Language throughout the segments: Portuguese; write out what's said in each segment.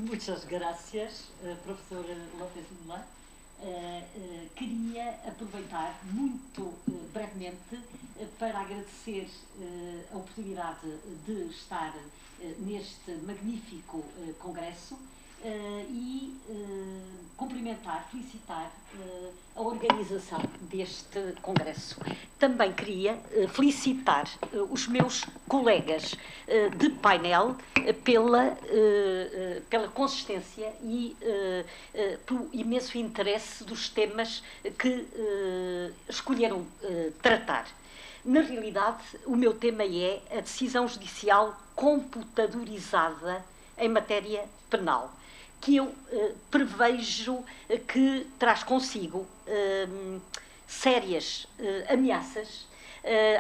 Muitas graças, professora López Milá. Queria aproveitar muito brevemente para agradecer a oportunidade de estar neste magnífico congresso e cumprimentar, felicitar a organização deste congresso. Também queria felicitar os meus colegas de painel pela consistência e pelo imenso interesse dos temas que escolheram tratar. Na realidade, o meu tema é a decisão judicial computadorizada em matéria penal, que eu prevejo que traz consigo sérias ameaças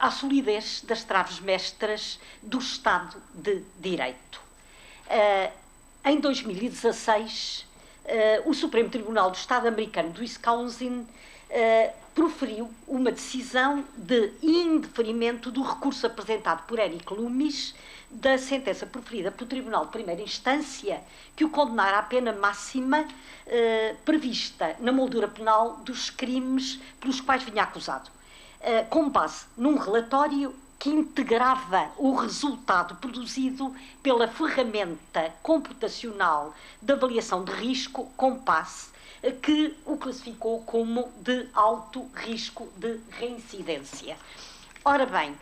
à solidez das traves mestras do Estado de Direito. Em 2016, o Supremo Tribunal do Estado americano do Wisconsin proferiu uma decisão de indeferimento do recurso apresentado por Eric Loomis da sentença proferida pelo Tribunal de Primeira Instância, que o condenara à pena máxima prevista na moldura penal dos crimes pelos quais vinha acusado, com base num relatório que integrava o resultado produzido pela ferramenta computacional de avaliação de risco, COMPASS, que o classificou como de alto risco de reincidência. Ora bem,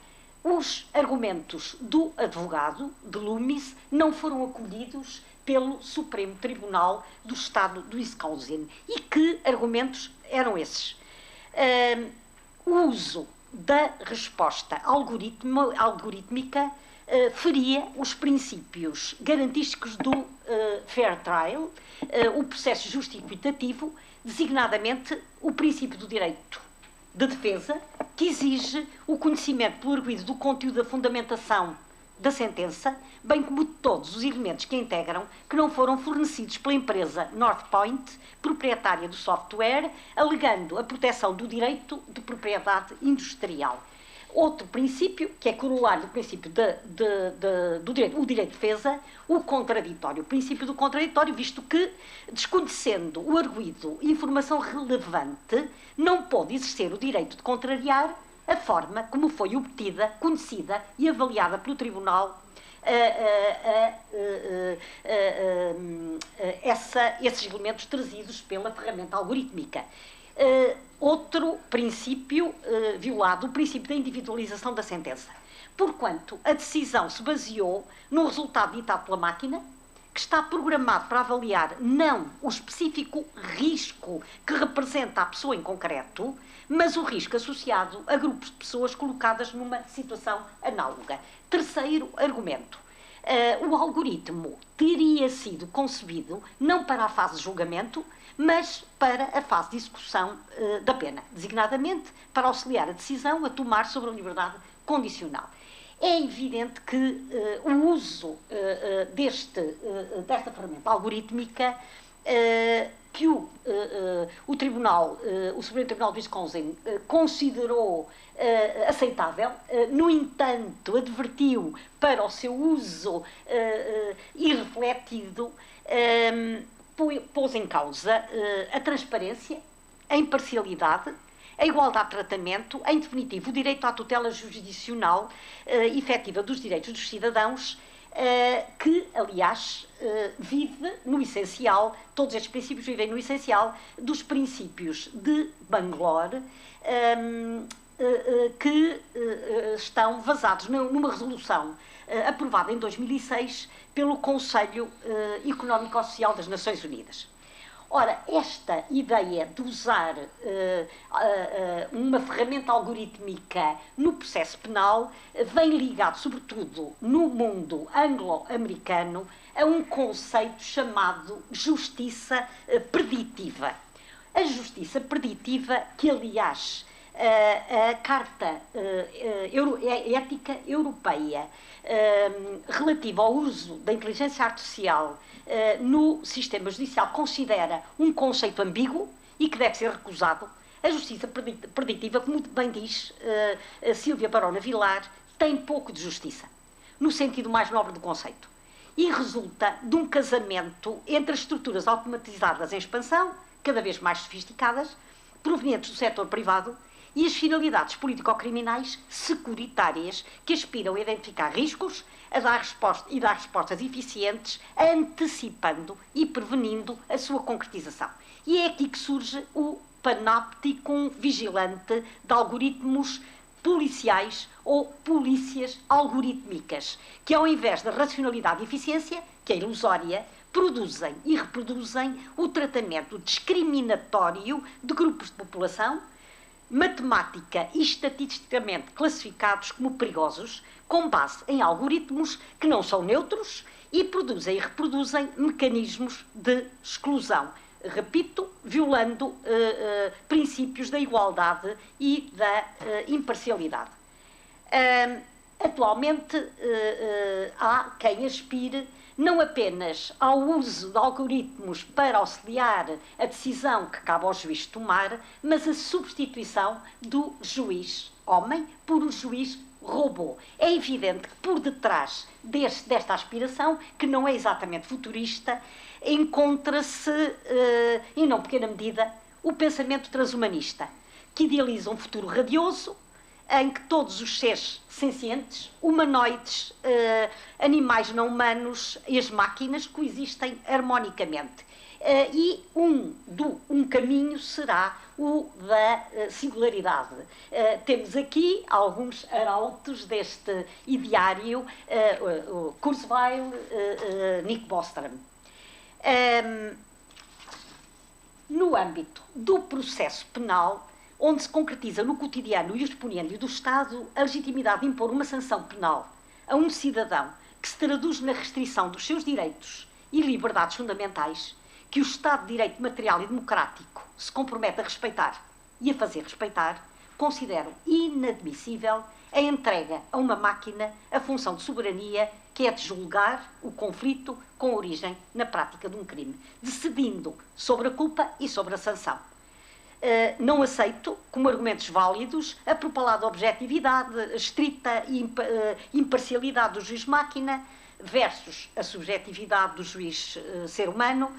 os argumentos do advogado, de Loomis, não foram acolhidos pelo Supremo Tribunal do Estado do Wisconsin. E que argumentos eram esses? O uso da resposta algorítmica feria os princípios garantísticos do fair trial, o processo justo e equitativo, designadamente o princípio do direito de defesa, que exige o conhecimento pelo arguido do conteúdo da fundamentação da sentença, bem como de todos os elementos que a integram, que não foram fornecidos pela empresa Northpoint, proprietária do software, alegando a proteção do direito de propriedade industrial. Outro princípio, que é corolário do princípio do direito, o direito de defesa, o contraditório. O princípio do contraditório, visto que, desconhecendo o arguido informação relevante, não pode exercer o direito de contrariar a forma como foi obtida, conhecida e avaliada pelo Tribunal esses elementos trazidos pela ferramenta algorítmica. Outro princípio violado, o princípio da individualização da sentença. Porquanto a decisão se baseou no resultado ditado pela máquina, que está programado para avaliar não o específico risco que representa a pessoa em concreto, mas o risco associado a grupos de pessoas colocadas numa situação análoga. Terceiro argumento. O algoritmo teria sido concebido não para a fase de julgamento, mas para a fase de execução da pena, designadamente para auxiliar a decisão a tomar sobre a liberdade condicional. É evidente que o uso desta ferramenta algorítmica que o Supremo Tribunal do Wisconsin considerou aceitável, no entanto, advertiu para o seu uso irrefletido, pôs em causa a transparência, a imparcialidade, a igualdade de tratamento, em definitivo, o direito à tutela jurisdicional efetiva dos direitos dos cidadãos, que, aliás, vive no essencial, todos estes princípios vivem no essencial dos princípios de Bangalore, que estão vazados numa resolução aprovada em 2006 pelo Conselho Económico-Social das Nações Unidas. Ora, esta ideia de usar uma ferramenta algorítmica no processo penal vem ligado, sobretudo no mundo anglo-americano, a um conceito chamado justiça preditiva. A justiça preditiva, que aliás a Carta Ética Europeia relativa ao uso da inteligência artificial no sistema judicial considera um conceito ambíguo e que deve ser recusado. A justiça preditiva, como bem diz Sílvia Barona Vilar, tem pouco de justiça, no sentido mais nobre do conceito. e resulta de um casamento entre as estruturas automatizadas em expansão, cada vez mais sofisticadas, provenientes do setor privado, e as finalidades político-criminais securitárias que aspiram a identificar riscos e dar respostas eficientes, antecipando e prevenindo a sua concretização. E é aqui que surge o panóptico vigilante de algoritmos policiais ou polícias algorítmicas, que ao invés da racionalidade e eficiência, que é ilusória, produzem e reproduzem o tratamento discriminatório de grupos de população, matemática e estatisticamente classificados como perigosos, com base em algoritmos que não são neutros e produzem e reproduzem mecanismos de exclusão. Repito, violando princípios da igualdade e da imparcialidade. Atualmente há quem aspire não apenas ao uso de algoritmos para auxiliar a decisão que cabe ao juiz tomar, mas a substituição do juiz homem por o juiz robô. É evidente que por detrás desta aspiração, que não é exatamente futurista, encontra-se, em não pequena medida, o pensamento transhumanista, que idealiza um futuro radioso, em que todos os seres sencientes, humanoides, animais não humanos e as máquinas coexistem harmonicamente. E um caminho será o da singularidade. Temos aqui alguns arautos deste ideário, Kurzweil, Nick Bostrom. No âmbito do processo penal, onde se concretiza no cotidiano e exponencial do Estado a legitimidade de impor uma sanção penal a um cidadão que se traduz na restrição dos seus direitos e liberdades fundamentais, que o Estado de Direito Material e Democrático se compromete a respeitar e a fazer respeitar, considero inadmissível a entrega a uma máquina a função de soberania que é de julgar o conflito com origem na prática de um crime, decidindo sobre a culpa e sobre a sanção. Não aceito, como argumentos válidos, a propalada objetividade, estrita imparcialidade do juiz-máquina versus a subjetividade do juiz ser humano,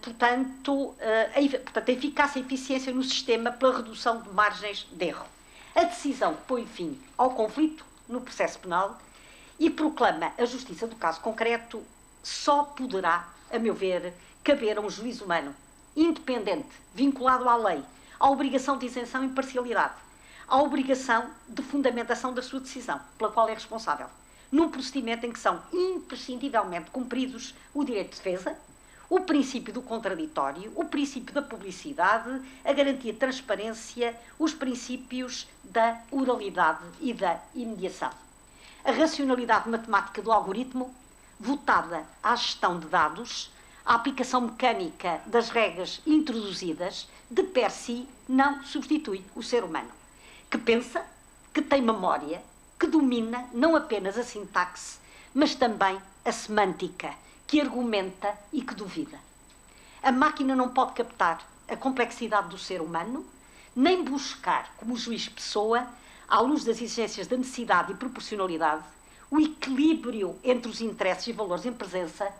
portanto, a eficácia e eficiência no sistema pela redução de margens de erro. A decisão que põe fim ao conflito no processo penal e proclama a justiça do caso concreto só poderá, a meu ver, caber a um juiz humano, independente, vinculado à lei, à obrigação de isenção e imparcialidade, à obrigação de fundamentação da sua decisão, pela qual é responsável, num procedimento em que são imprescindivelmente cumpridos o direito de defesa, o princípio do contraditório, o princípio da publicidade, a garantia de transparência, os princípios da oralidade e da imediação. A racionalidade matemática do algoritmo, votada à gestão de dados, a aplicação mecânica das regras introduzidas, de per si, não substitui o ser humano, que pensa, que tem memória, que domina não apenas a sintaxe, mas também a semântica, que argumenta e que duvida. A máquina não pode captar a complexidade do ser humano, nem buscar, como juiz-pessoa, à luz das exigências da necessidade e proporcionalidade, o equilíbrio entre os interesses e valores em presença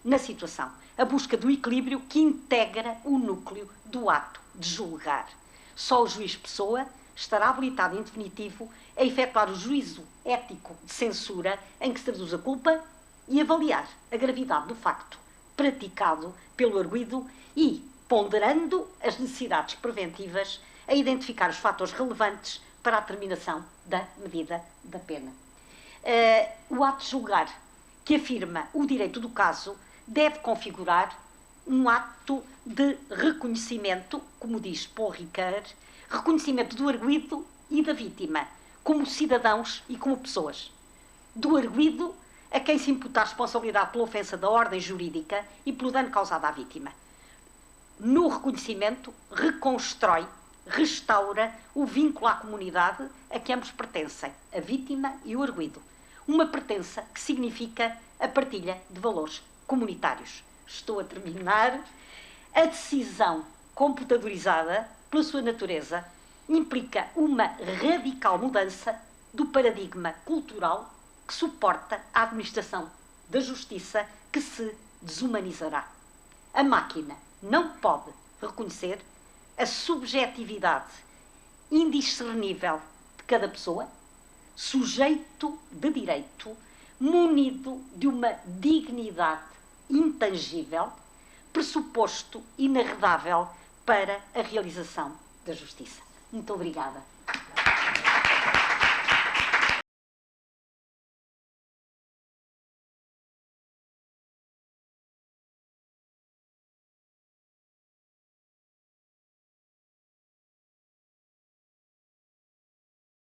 na situação. A busca do equilíbrio que integra o núcleo do ato de julgar. Só o juiz-pessoa estará habilitado em definitivo a efetuar o juízo ético de censura em que se traduz a culpa e avaliar a gravidade do facto praticado pelo arguido e, ponderando as necessidades preventivas, a identificar os fatores relevantes para a determinação da medida da pena. O ato de julgar, que afirma o direito do caso, deve configurar um ato de reconhecimento, como diz Paul Ricoeur, reconhecimento do arguido e da vítima, como cidadãos e como pessoas. Do arguido a quem se imputa a responsabilidade pela ofensa da ordem jurídica e pelo dano causado à vítima. No reconhecimento, reconstrói, restaura o vínculo à comunidade a que ambos pertencem, a vítima e o arguido. Uma pertença que significa a partilha de valores comunitários. Estou a terminar. A decisão computadorizada, pela sua natureza, implica uma radical mudança do paradigma cultural que suporta a administração da justiça que se desumanizará. A máquina não pode reconhecer a subjetividade indiscernível de cada pessoa, sujeito de direito, munido de uma dignidade intangível, pressuposto inarredável para a realização da justiça. Muito obrigada.